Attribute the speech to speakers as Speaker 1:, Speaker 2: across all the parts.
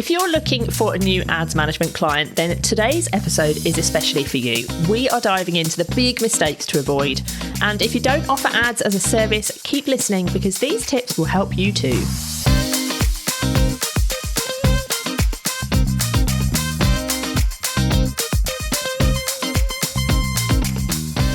Speaker 1: If you're looking for a new ads management client, then today's episode is especially for you. We are diving into the big mistakes to avoid. And if you don't offer ads as a service, keep listening because these tips will help you too.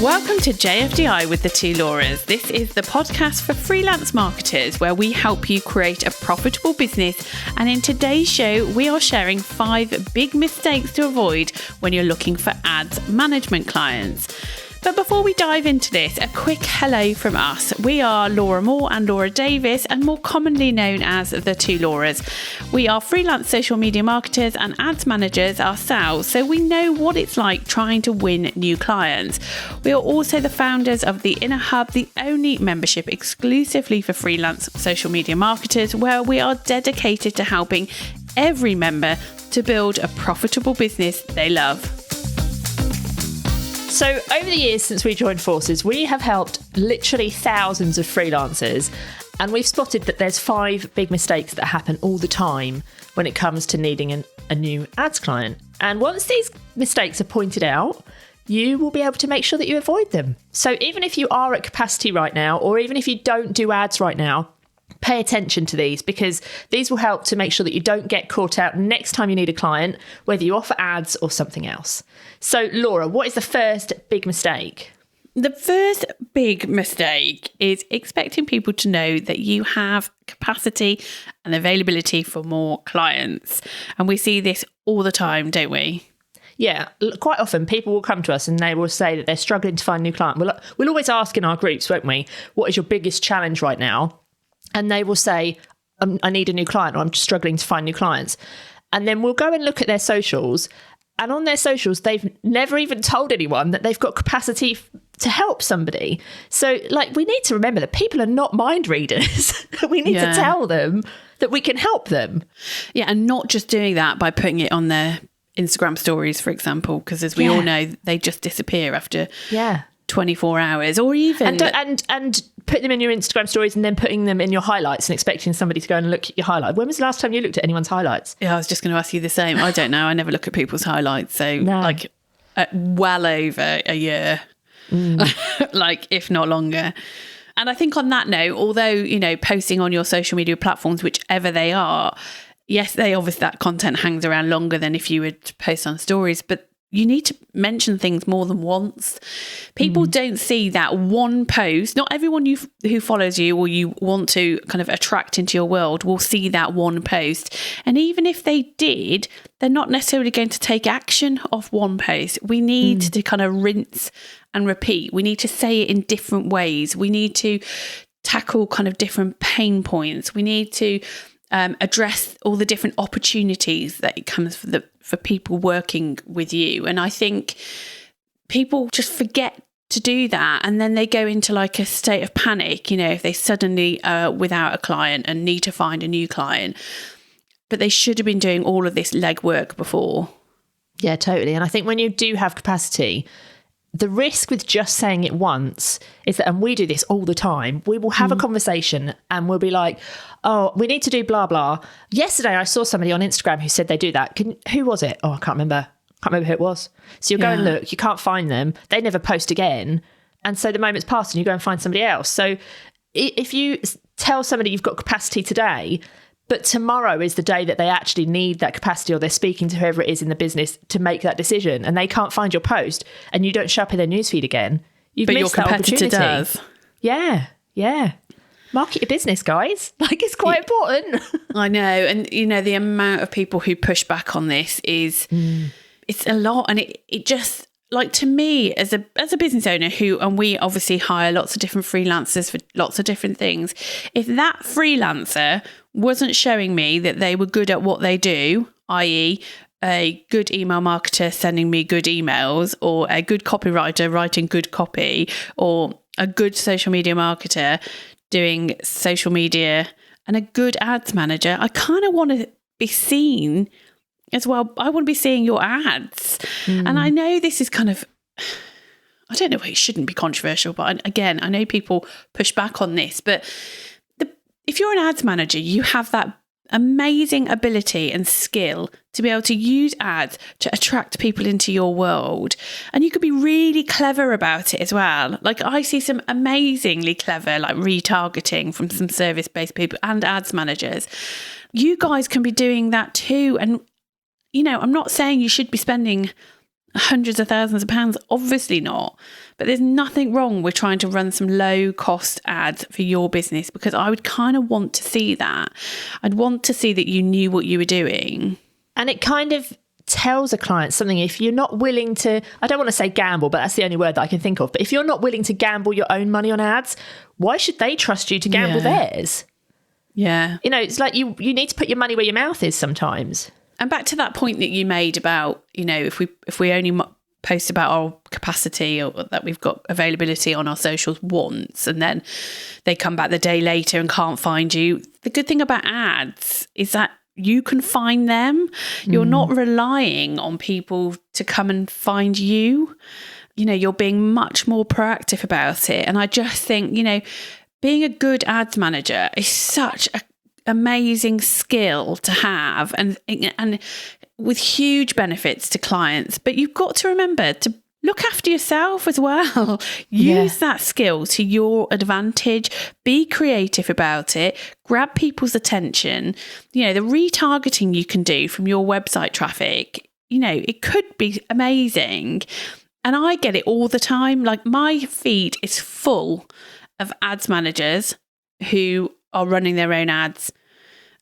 Speaker 2: Welcome to JFDI with the two Lauras. This is the podcast for freelance marketers where we help you create a profitable business. And in today's show, we are sharing 5 big mistakes to avoid when you're looking for ads management clients. But before we dive into this, a quick hello from us. We are Laura Moore and Laura Davis, and more commonly known as the two Lauras. We are freelance social media marketers and ads managers ourselves, so we know what it's like trying to win new clients. We are also the founders of the Inner Hub, the only membership exclusively for freelance social media marketers, where we are dedicated to helping every member to build a profitable business they love.
Speaker 1: So over the years since we joined forces, we have helped literally thousands of freelancers, and we've spotted that there's 5 big mistakes that happen all the time when it comes to needing a new ads client. And once these mistakes are pointed out, you will be able to make sure that you avoid them. So even if you are at capacity right now, or even if you don't do ads right now, pay attention to these because these will help to make sure that you don't get caught out next time you need a client, whether you offer ads or something else. So, Laura, what is the first big mistake?
Speaker 2: The first big mistake is expecting people to know that you have capacity and availability for more clients. And we see this all the time, don't we?
Speaker 1: Yeah, quite often people will come to us and they will say that they're struggling to find a new client. We'll always ask in our groups, won't we, what is your biggest challenge right now? And they will say, I need a new client, or I'm struggling to find new clients. And then we'll go and look at their socials. And on their socials, they've never even told anyone that they've got capacity to help somebody. So, we need to remember that people are not mind readers. We need to tell them that we can help them.
Speaker 2: Yeah, and not just doing that by putting it on their Instagram stories, for example, because as we all know, they just disappear after 24 hours or even... And put them in your Instagram stories and then putting them in your highlights and expecting somebody to go and look at your highlight. When was the last time you looked at anyone's highlights? Yeah, I was just going to ask you the same. I don't know. I never look at people's highlights. So well over a year, if not longer. And I think on that note, although, posting on your social media platforms, whichever they are, yes, obviously that content hangs around longer than if you would post on stories, but you need to mention things more than once. People don't see that one post. Not everyone who follows you or you want to kind of attract into your world will see that one post. And even if they did, they're not necessarily going to take action off one post. We need to kind of rinse and repeat. We need to say it in different ways. We need to tackle kind of different pain points. We need to address all the different opportunities that it comes for people working with you. And I think people just forget to do that. And then they go into a state of panic, if they suddenly are without a client and need to find a new client. But they should have been doing all of this legwork before.
Speaker 1: Yeah, totally. And I think when you do have capacity, the risk with just saying it once is that, and we do this all the time, we will have a conversation and we'll be like, oh, we need to do blah, blah. Yesterday, I saw somebody on Instagram who said they do that. Who was it? Oh, I can't remember. Can't remember who it was. So you go and look, you can't find them. They never post again. And so the moment's passed and you go and find somebody else. So if you tell somebody you've got capacity today, but tomorrow is the day that they actually need that capacity, or they're speaking to whoever it is in the business to make that decision, and they can't find your post and you don't show up in their newsfeed again, you've missed that opportunity. But your competitor does. Yeah. Market your business, guys. It's quite important.
Speaker 2: I know. And, the amount of people who push back on this is, it's a lot. And it just, to me, as a business owner and we obviously hire lots of different freelancers for lots of different things. If that freelancer wasn't showing me that they were good at what they do, i.e. a good email marketer sending me good emails, or a good copywriter writing good copy, or a good social media marketer doing social media, and a good ads manager, I kind of want to be seen as well. I want to be seeing your ads. And I know this is kind of, I don't know, it shouldn't be controversial, but again, I know people push back on this, but if you're an ads manager, you have that amazing ability and skill to be able to use ads to attract people into your world. And you could be really clever about it as well. Like I see some amazingly clever, like retargeting from some service-based people and ads managers. You guys can be doing that too. And, you know, I'm not saying you should be spending hundreds of thousands of pounds, obviously not. But there's nothing wrong with trying to run some low cost ads for your business, because I would kind of want to see that. I'd want to see that you knew what you were doing.
Speaker 1: And it kind of tells a client something. If you're not willing to, I don't want to say gamble, but that's the only word that I can think of. But if you're not willing to gamble your own money on ads, why should they trust you to gamble theirs?
Speaker 2: Yeah.
Speaker 1: You know, it's like you need to put your money where your mouth is sometimes.
Speaker 2: And back to that point that you made about, you know, if we only post about our capacity or that we've got availability on our socials once and then they come back the day later and can't find you. The good thing about ads is that you can find them. You're not relying on people to come and find you. You know, you're being much more proactive about it. And I just think, you know, being a good ads manager is such an amazing skill to have and with huge benefits to clients. But you've got to remember to look after yourself as well. Use that skill to your advantage. Be creative about it. Grab people's attention. You know, the retargeting you can do from your website traffic, you know, it could be amazing. And I get it all the time. Like my feed is full of ads managers who are running their own ads.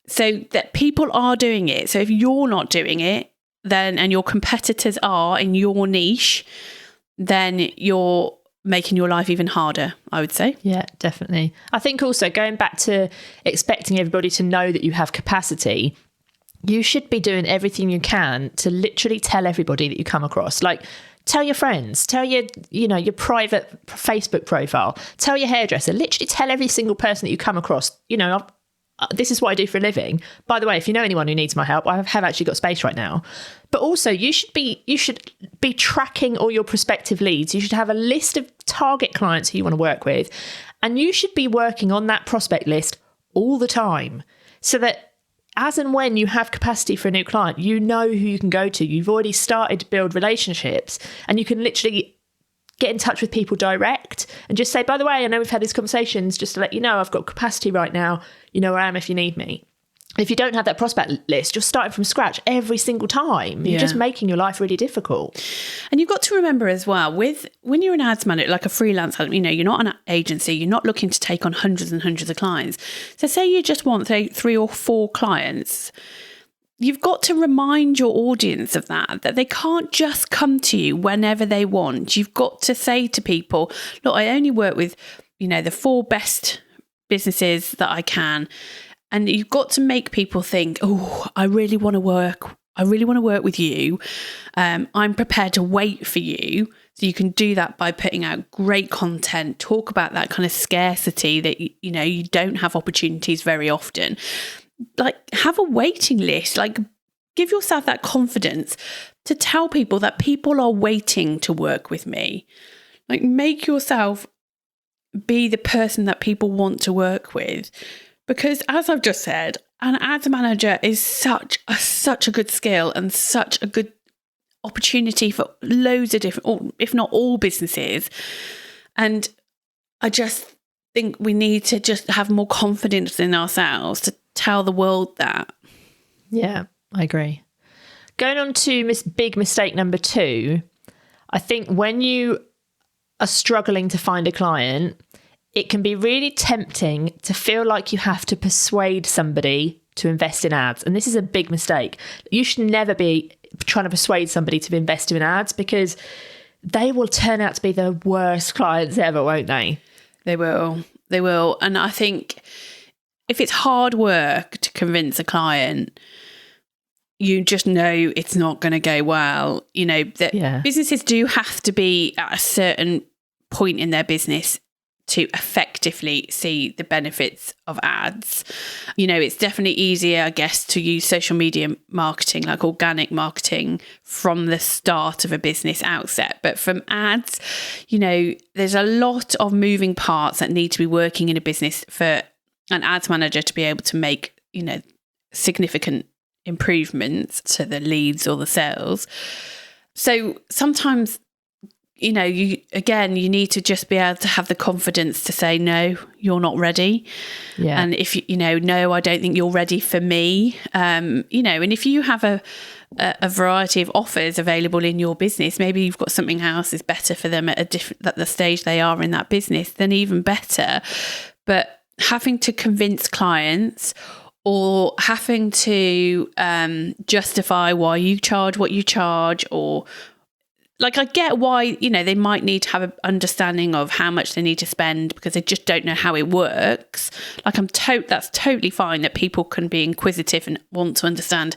Speaker 2: So that people are doing it. So if you're not doing it, then and your competitors are in your niche, then you're making your life even harder, I would say.
Speaker 1: Yeah, definitely. I think also going back to expecting everybody to know that you have capacity, you should be doing everything you can to literally tell everybody that you come across. Like, tell your friends, tell your private Facebook profile, tell your hairdresser, literally tell every single person that you come across, you know, this is what I do for a living. By the way, if you know anyone who needs my help, I have actually got space right now. But also you should be tracking all your prospective leads. You should have a list of target clients who you want to work with. And you should be working on that prospect list all the time so that as and when you have capacity for a new client, you know who you can go to. You've already started to build relationships and you can literally get in touch with people direct and just say, by the way, I know we've had these conversations, just to let you know, I've got capacity right now. You know where I am if you need me. If you don't have that prospect list, you're starting from scratch every single time. You're just making your life really difficult.
Speaker 2: And you've got to remember as well, when you're an ads manager, like a freelance, you know, you're not an agency, you're not looking to take on hundreds and hundreds of clients. So say you just want, say, 3 or 4 clients, you've got to remind your audience of that they can't just come to you whenever they want. You've got to say to people, look, I only work with, you know, the 4 best businesses that I can. And you've got to make people think, oh, I really want to work with you. I'm prepared to wait for you. So you can do that by putting out great content, talk about that kind of scarcity that, you know, you don't have opportunities very often. Like, have a waiting list, like give yourself that confidence to tell people that people are waiting to work with me. Like, make yourself be the person that people want to work with. Because as I've just said, an ads manager is such a good skill and such a good opportunity for loads of different, or if not all businesses. And I just think we need to just have more confidence in ourselves to tell the world that.
Speaker 1: Yeah, I agree. Going on to big mistake number 2, I think when you are struggling to find a client, it can be really tempting to feel like you have to persuade somebody to invest in ads. And this is a big mistake. You should never be trying to persuade somebody to invest in ads, because they will turn out to be the worst clients ever, won't they?
Speaker 2: They will. And I think if it's hard work to convince a client, you just know it's not going to go well. You know, that businesses do have to be at a certain point in their business to effectively see the benefits of ads. You know, it's definitely easier, I guess, to use social media marketing, like organic marketing, from the start of a business outset. But from ads, you know, there's a lot of moving parts that need to be working in a business for an ads manager to be able to make, you know, significant improvements to the leads or the sales. So sometimes, you need to just be able to have the confidence to say, no, you're not ready.
Speaker 1: Yeah.
Speaker 2: And if no, I don't think you're ready for me. And if you have a variety of offers available in your business, maybe you've got something else is better for them at the stage they are in that business, then even better. But having to convince clients or having to justify why you charge what you charge, or like, I get why, they might need to have an understanding of how much they need to spend because they just don't know how it works. Like, that's totally fine that people can be inquisitive and want to understand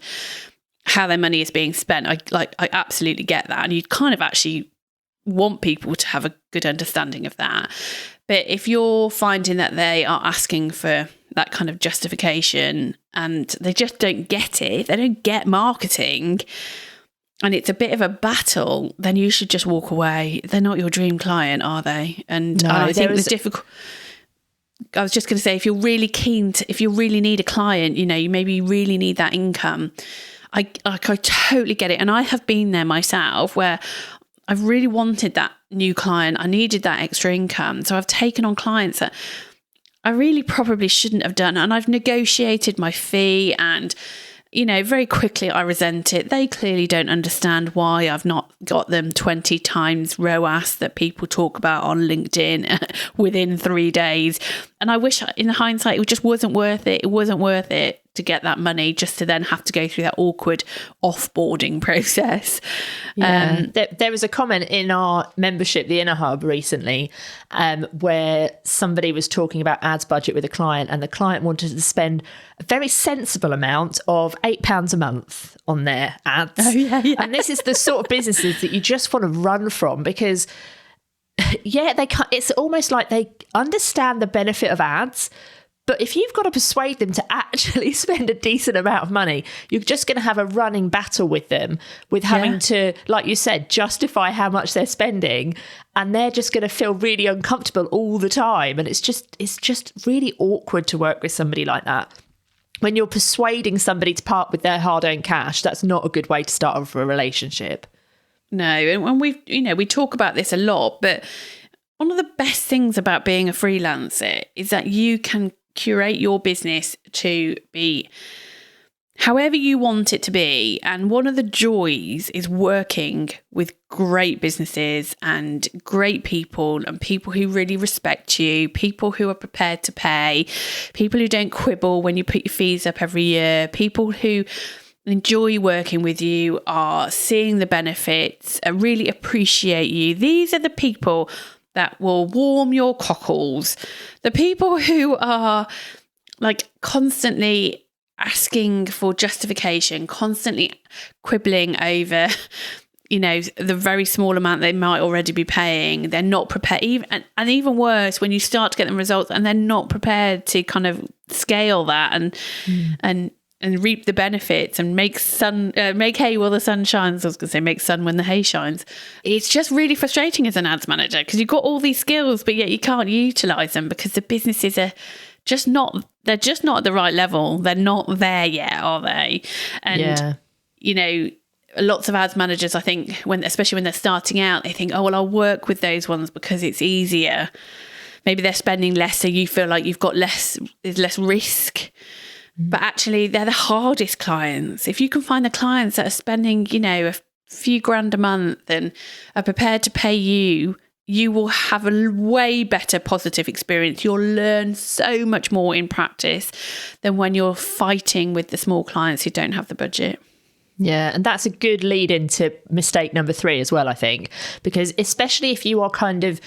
Speaker 2: how their money is being spent. I absolutely get that. And you kind of actually want people to have a good understanding of that. But if you're finding that they are asking for that kind of justification and they just don't get it, they don't get marketing, and it's a bit of a battle, then you should just walk away. They're not your dream client, are they? And I think the difficult. I was just going to say, if you're really if you really need a client, you maybe really need that income. I totally get it. And I have been there myself where I've really wanted that new client. I needed that extra income. So I've taken on clients that I really probably shouldn't have done. And I've negotiated my fee, and very quickly I resent it. They clearly don't understand why I've not got them 20 times ROAS that people talk about on LinkedIn within 3 days. And I wish, in hindsight, it just wasn't worth it. It wasn't worth it to get that money just to then have to go through that awkward offboarding process.
Speaker 1: Yeah. There was a comment in our membership, the Inner Hub, recently, where somebody was talking about ads budget with a client, and the client wanted to spend a very sensible amount of £8 a month on their ads.
Speaker 2: Oh, yeah.
Speaker 1: And this is the sort of businesses that you just want to run from, because they can't, it's almost like they understand the benefit of ads, but if you've got to persuade them to actually spend a decent amount of money, you're just going to have a running battle with them, with having to, like you said, justify how much they're spending, and they're just going to feel really uncomfortable all the time. And it's just really awkward to work with somebody like that. When you're persuading somebody to part with their hard-earned cash, that's not a good way to start off a relationship.
Speaker 2: No, and we talk about this a lot, but one of the best things about being a freelancer is that you can curate your business to be however you want it to be. And one of the joys is working with great businesses and great people, and people who really respect you, people who are prepared to pay, people who don't quibble when you put your fees up every year, people who enjoy working with you, are seeing the benefits, really appreciate you. These are the people that will warm your cockles. The people who are like constantly asking for justification, constantly quibbling over, the very small amount they might already be paying. They're not prepared, and even worse, when you start to get them results and they're not prepared to kind of scale that and reap the benefits and make hay while the sun shines. I was going to say make sun when the hay shines. It's just really frustrating as an ads manager, because you've got all these skills, but yet you can't utilise them because the businesses are just not, they're just not at the right level. They're not there yet, are they? And, lots of ads managers, I think, especially when they're starting out, they think, oh, well, I'll work with those ones because it's easier. Maybe they're spending less, so you feel like you've got there's less risk. But actually, they're the hardest clients. If you can find the clients that are spending, a few grand a month and are prepared to pay you, you will have a way better positive experience. You'll learn so much more in practice than when you're fighting with the small clients who don't have the budget.
Speaker 1: Yeah, and that's a good lead into mistake number 3 as well, I think, because especially if you are kind of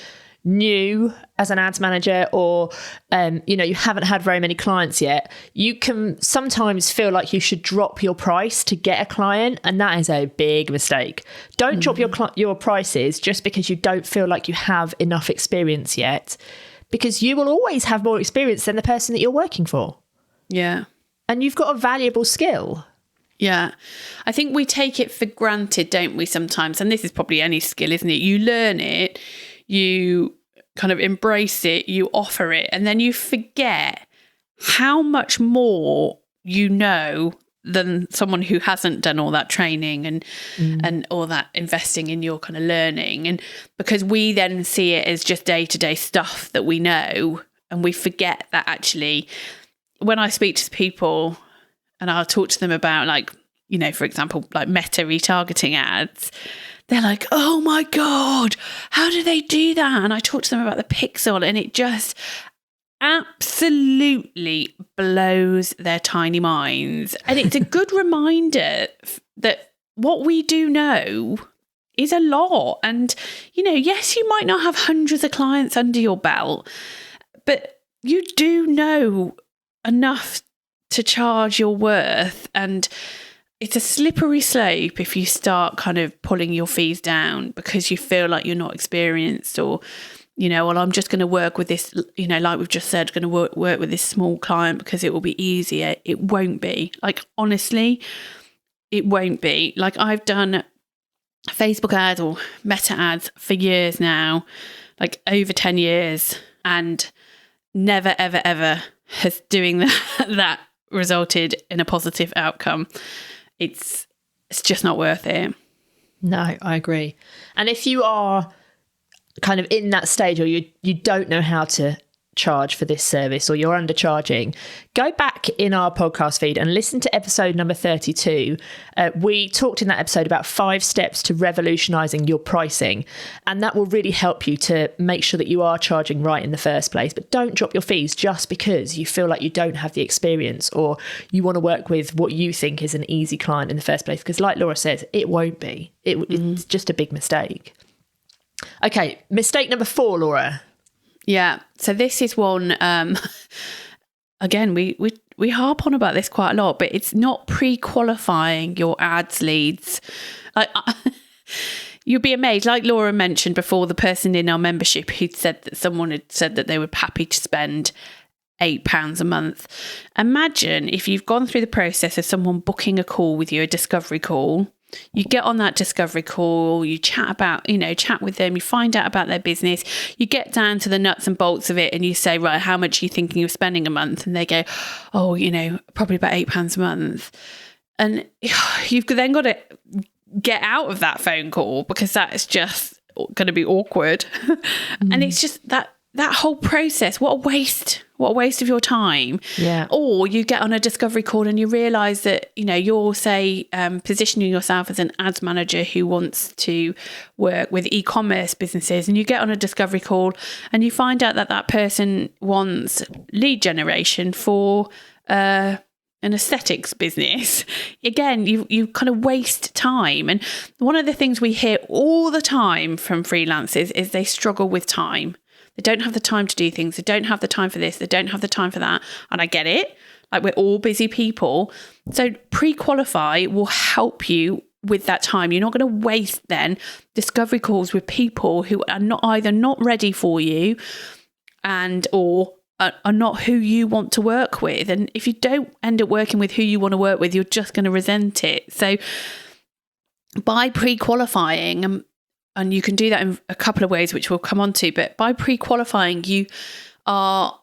Speaker 1: new as an ads manager, or you haven't had very many clients yet, you can sometimes feel like you should drop your price to get a client, and that is a big mistake. Don't drop your prices just because you don't feel like you have enough experience yet, because you will always have more experience than the person that you're working for.
Speaker 2: Yeah.
Speaker 1: And you've got a valuable skill.
Speaker 2: Yeah. I think we take it for granted, don't we, sometimes? And this is probably any skill, isn't it? You learn it, you kind of embrace it, you offer it, and then you forget how much more you know than someone who hasn't done all that training and all that investing in your kind of learning. And because we then see it as just day-to-day stuff that we know, and we forget that actually when I speak to people and I'll talk to them about, like, you know, for example, like Meta retargeting ads, they're like, oh my God, how do they do that? And I talk to them about the pixel, and it just absolutely blows their tiny minds. And it's a good reminder that what we do know is a lot. And, you know, yes, you might not have hundreds of clients under your belt, but you do know enough to charge your worth. And it's a slippery slope if you start kind of pulling your fees down because you feel like you're not experienced, or, you know, well, I'm just going to work with this, you know, like we've just said, going to work with this small client because it will be easier. It won't be. Like, honestly, it won't be. Like, I've done Facebook ads or Meta ads for years now, like over 10 years, and never, ever, ever has doing that resulted in a positive outcome. It's just not worth it.
Speaker 1: No, I agree. And if you are kind of in that stage, or you don't know how to charge for this service, or you're undercharging, go back in our podcast feed and listen to episode number 32. We talked in that episode about 5 steps to revolutionizing your pricing, and that will really help you to make sure that you are charging right in the first place. But don't drop your fees just because you feel like you don't have the experience, or you want to work with what you think is an easy client in the first place, because like Laura says, it won't be. It's just a big mistake. Okay, mistake number 4, Laura.
Speaker 2: Yeah, so this is one, again, we harp on about this quite a lot, but it's not pre-qualifying your ads leads. Like, you'll be amazed, like Laura mentioned before, the person in our membership who said that someone had said that they were happy to spend £8 a month. Imagine if you've gone through the process of someone booking a call with you, a discovery call. You get on that discovery call, you chat with them, you find out about their business, you get down to the nuts and bolts of it, and you say, right, how much are you thinking of spending a month? And they go, oh, you know, probably about £8 a month. And you've then got to get out of that phone call because that is just going to be awkward. And it's just that whole process, what a waste of your time.
Speaker 1: Yeah.
Speaker 2: Or you get on a discovery call and you realise that, you know, you're, say, positioning yourself as an ads manager who wants to work with e-commerce businesses, and you get on a discovery call and you find out that person wants lead generation for an aesthetics business. Again, you kind of waste time. And one of the things we hear all the time from freelancers is they struggle with time. They don't have the time to do things. They don't have the time for this. They don't have the time for that. And I get it. Like, we're all busy people. So pre-qualify will help you with that time. You're not going to waste then discovery calls with people who are not ready for you or are not who you want to work with. And if you don't end up working with who you want to work with, you're just going to resent it. So by pre-qualifying, and you can do that in a couple of ways, which we'll come on to. But by pre-qualifying, you are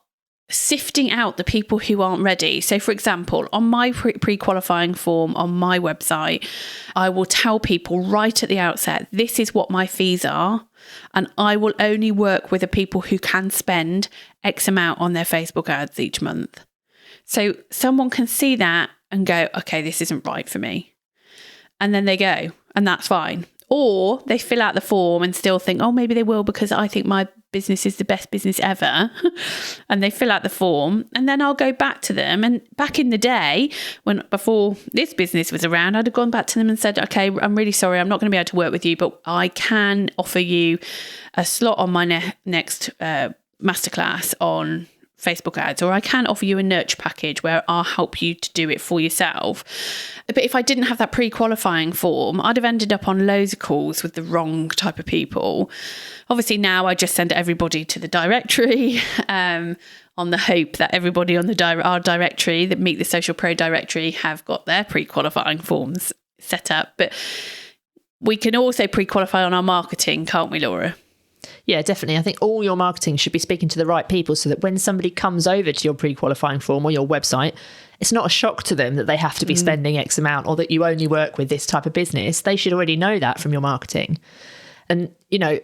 Speaker 2: sifting out the people who aren't ready. So, for example, on my pre-qualifying form on my website, I will tell people right at the outset, this is what my fees are. And I will only work with the people who can spend X amount on their Facebook ads each month. So someone can see that and go, okay, this isn't right for me. And then they go, and that's fine. Or they fill out the form and still think, oh, maybe they will because I think my business is the best business ever. And they fill out the form, and then I'll go back to them. And back in the day, before this business was around, I'd have gone back to them and said, okay, I'm really sorry, I'm not going to be able to work with you, but I can offer you a slot on my next masterclass on Facebook ads, or I can offer you a nurture package where I'll help you to do it for yourself. But if I didn't have that pre-qualifying form, I'd have ended up on loads of calls with the wrong type of people. Obviously now I just send everybody to the directory on the hope that everybody on our directory, the Meet the Social Pro directory, have got their pre-qualifying forms set up. But we can also pre-qualify on our marketing, can't we, Laura?
Speaker 1: Yeah, definitely. I think all your marketing should be speaking to the right people so that when somebody comes over to your pre-qualifying form or your website, it's not a shock to them that they have to be spending X amount, or that you only work with this type of business. They should already know that from your marketing. And, you know,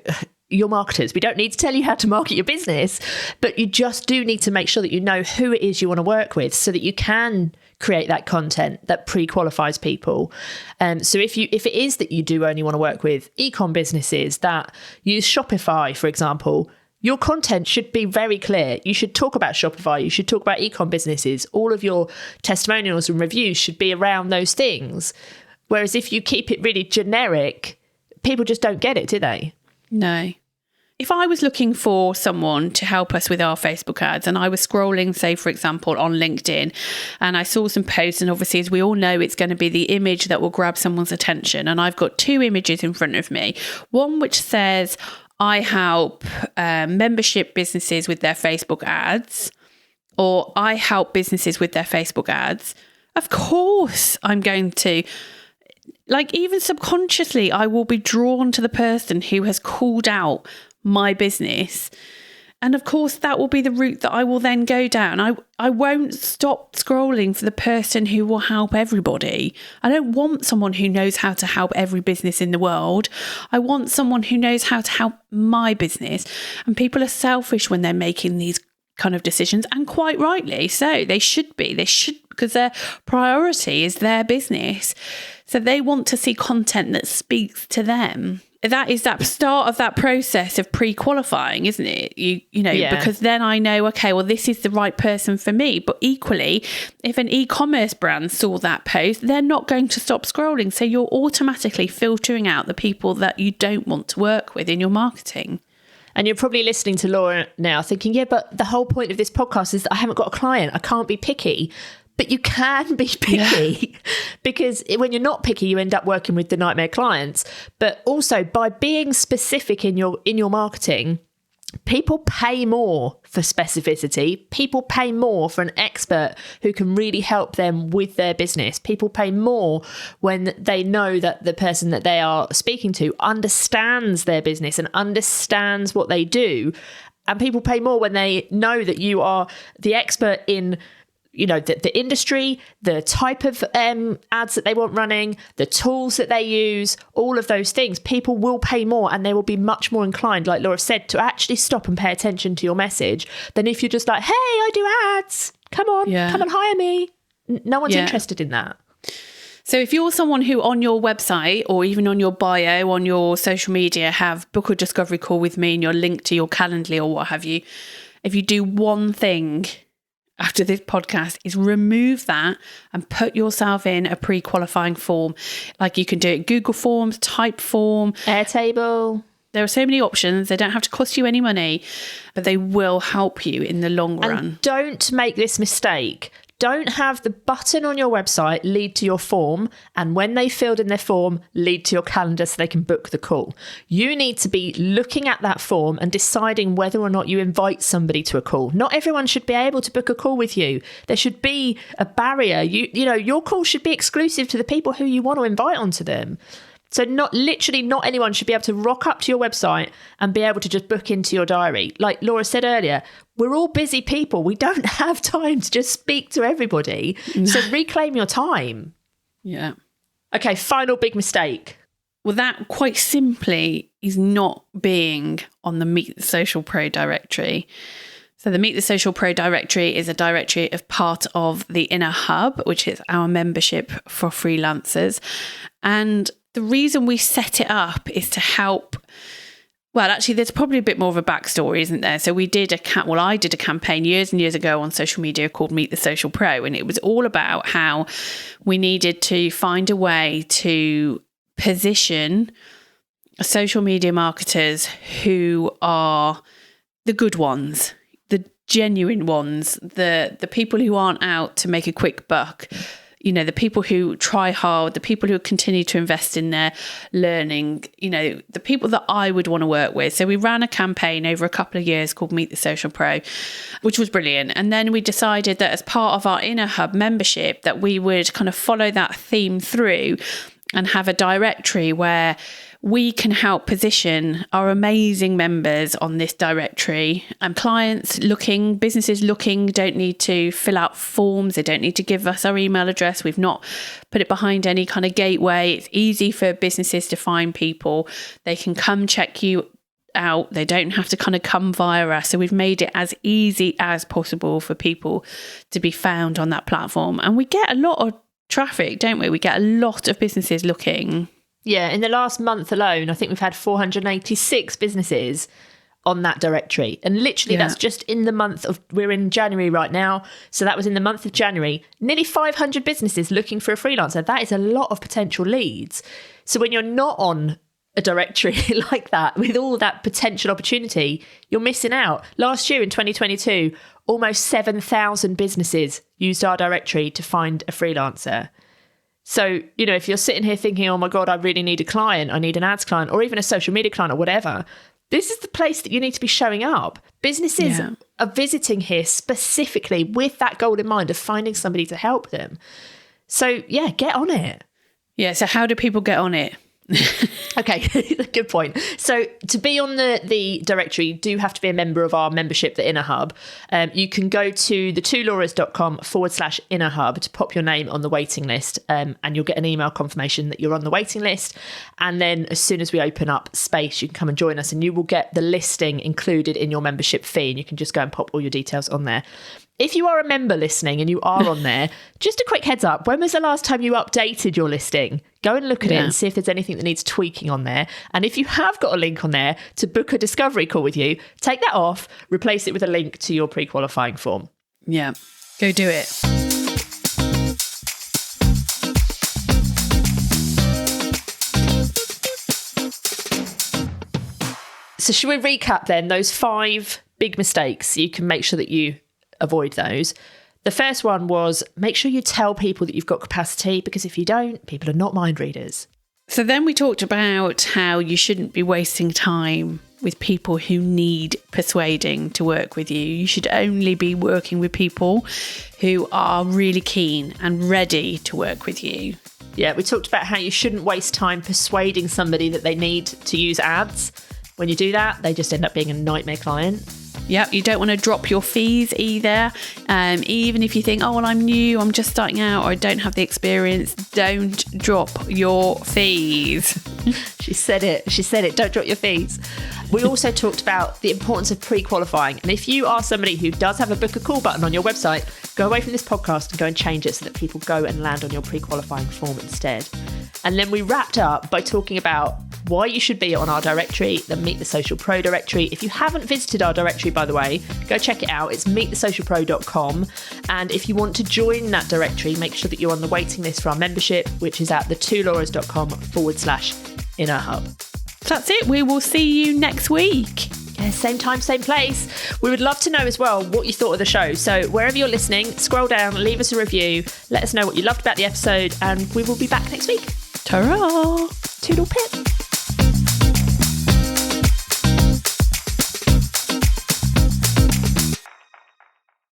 Speaker 1: your marketers, we don't need to tell you how to market your business, but you just do need to make sure that you know who it is you want to work with, so that you can create that content that pre-qualifies people. So if it is that you do only want to work with e-com businesses that use Shopify, for example, your content should be very clear. You should talk about Shopify. You should talk about e-com businesses. All of your testimonials and reviews should be around those things. Whereas if you keep it really generic, people just don't get it, do they?
Speaker 2: No. If I was looking for someone to help us with our Facebook ads, and I was scrolling, say, for example, on LinkedIn, and I saw some posts, and obviously, as we all know, it's going to be the image that will grab someone's attention. And I've got two images in front of me. One which says, I help membership businesses with their Facebook ads, or I help businesses with their Facebook ads. Of course, I'm going to, like, even subconsciously, I will be drawn to the person who has called out my business. And of course, that will be the route that I will then go down. I won't stop scrolling for the person who will help everybody. I don't want someone who knows how to help every business in the world. I want someone who knows how to help my business. And people are selfish when they're making these kind of decisions, and quite rightly so. They should be. They should, because their priority is their business. So they want to see content that speaks to them. That is that start of that process of pre-qualifying, isn't it? You know, because then I know, okay, well, this is the right person for me. But equally, if an e-commerce brand saw that post, they're not going to stop scrolling. So you're automatically filtering out the people that you don't want to work with in your marketing.
Speaker 1: And you're probably listening to Laura now thinking, yeah, but the whole point of this podcast is that I haven't got a client. I can't be picky. But you can be picky, because when you're not picky, you end up working with the nightmare clients. But also, by being specific in your marketing, people pay more for specificity. People pay more for an expert who can really help them with their business. People pay more when they know that the person that they are speaking to understands their business and understands what they do. And people pay more when they know that you are the expert in, you know, the industry, the type of ads that they want running, the tools that they use, all of those things. People will pay more, and they will be much more inclined, like Laura said, to actually stop and pay attention to your message than if you're just like, hey, I do ads. Come on, come and hire me. No one's interested in that.
Speaker 2: So if you're someone who on your website or even on your bio, on your social media, have book a discovery call with me and you're linked to your Calendly or what have you, if you do one thing after this podcast, is remove that and put yourself in a pre-qualifying form. Like, you can do it Google Forms, Typeform,
Speaker 1: Airtable.
Speaker 2: There are so many options. They don't have to cost you any money, but they will help you in the long run.
Speaker 1: And don't make this mistake. Don't have the button on your website lead to your form, and when they filled in their form, lead to your calendar so they can book the call. You need to be looking at that form and deciding whether or not you invite somebody to a call. Not everyone should be able to book a call with you. There should be a barrier. You know, your call should be exclusive to the people who you want to invite onto them. So not anyone should be able to rock up to your website and be able to just book into your diary. Like Laura said earlier, we're all busy people. We don't have time to just speak to everybody. So reclaim your time.
Speaker 2: Yeah.
Speaker 1: Okay, final big mistake.
Speaker 2: Well, that quite simply is not being on the Meet the Social Pro directory. So the Meet the Social Pro directory is a directory of part of the Inner Hub, which is our membership for freelancers. And the reason we set it up is to help. Well, actually, there's probably a bit more of a backstory, isn't there? So I did a campaign years and years ago on social media called Meet the Social Pro, and it was all about how we needed to find a way to position social media marketers who are the good ones, the genuine ones, the people who aren't out to make a quick buck. You know, the people who try hard, the people who continue to invest in their learning, you know, the people that I would want to work with. So we ran a campaign over a couple of years called Meet the Social Pro, which was brilliant. And then we decided that as part of our Inner Hub membership, that we would kind of follow that theme through and have a directory where we can help position our amazing members on this directory. And businesses looking don't need to fill out forms. They don't need to give us our email address. We've not put it behind any kind of gateway. It's easy for businesses to find people. They can come check you out. They don't have to kind of come via us. So we've made it as easy as possible for people to be found on that platform. And we get a lot of traffic, don't we? We get a lot of businesses looking.
Speaker 1: Yeah, in the last month alone, I think we've had 486 businesses on that directory. And literally that's just in the month of, we're in January right now. So that was in the month of January, nearly 500 businesses looking for a freelancer. That is a lot of potential leads. So when you're not on a directory like that, with all that potential opportunity, you're missing out. Last year in 2022, almost 7,000 businesses used our directory to find a freelancer. So, if you're sitting here thinking, oh my God, I really need a client, I need an ads client, or even a social media client or whatever, this is the place that you need to be showing up. Businesses are visiting here specifically with that goal in mind of finding somebody to help them. So yeah, get on it.
Speaker 2: Yeah. So how do people get on it?
Speaker 1: Okay, good point. So to be on the directory, you do have to be a member of our membership, the Inner Hub. You can go to the2lauras.com/Inner Hub to pop your name on the waiting list, and you'll get an email confirmation that you're on the waiting list. And then as soon as we open up space, you can come and join us, and you will get the listing included in your membership fee, and you can just go and pop all your details on there. If you are a member listening and you are on there, just a quick heads up, when was the last time you updated your listing? Go and look at it and see if there's anything that needs tweaking on there. And if you have got a link on there to book a discovery call with you, take that off, replace it with a link to your pre-qualifying form.
Speaker 2: Yeah, go do it.
Speaker 1: So should we recap then those 5 big mistakes? You can make sure that you avoid those. The first one was make sure you tell people that you've got capacity, because if you don't, people are not mind readers.
Speaker 2: So then we talked about how you shouldn't be wasting time with people who need persuading to work with you. You should only be working with people who are really keen and ready to work with you.
Speaker 1: Yeah, we talked about how you shouldn't waste time persuading somebody that they need to use ads. When you do that, they just end up being a nightmare client.
Speaker 2: Yep, you don't want to drop your fees either. Even if you think, oh, well, I'm new, I'm just starting out, or I don't have the experience, don't drop your fees.
Speaker 1: She said it, don't drop your fees. We also talked about the importance of pre-qualifying. And if you are somebody who does have a book a call button on your website, go away from this podcast and go and change it so that people go and land on your pre-qualifying form instead. And then we wrapped up by talking about why you should be on our directory, the Meet the Social Pro directory. If you haven't visited our directory, by the way, go check it out. It's meetthesocialpro.com. And if you want to join that directory, make sure that you're on the waiting list for our membership, which is at the2lauras.com/Inner Hub.
Speaker 2: That's it. We will see you next week.
Speaker 1: Yeah, same time, same place. We would love to know as well what you thought of the show. So wherever you're listening, scroll down, leave us a review, let us know what you loved about the episode, and we will be back next week.
Speaker 2: Ta-ra!
Speaker 1: Toodle pip.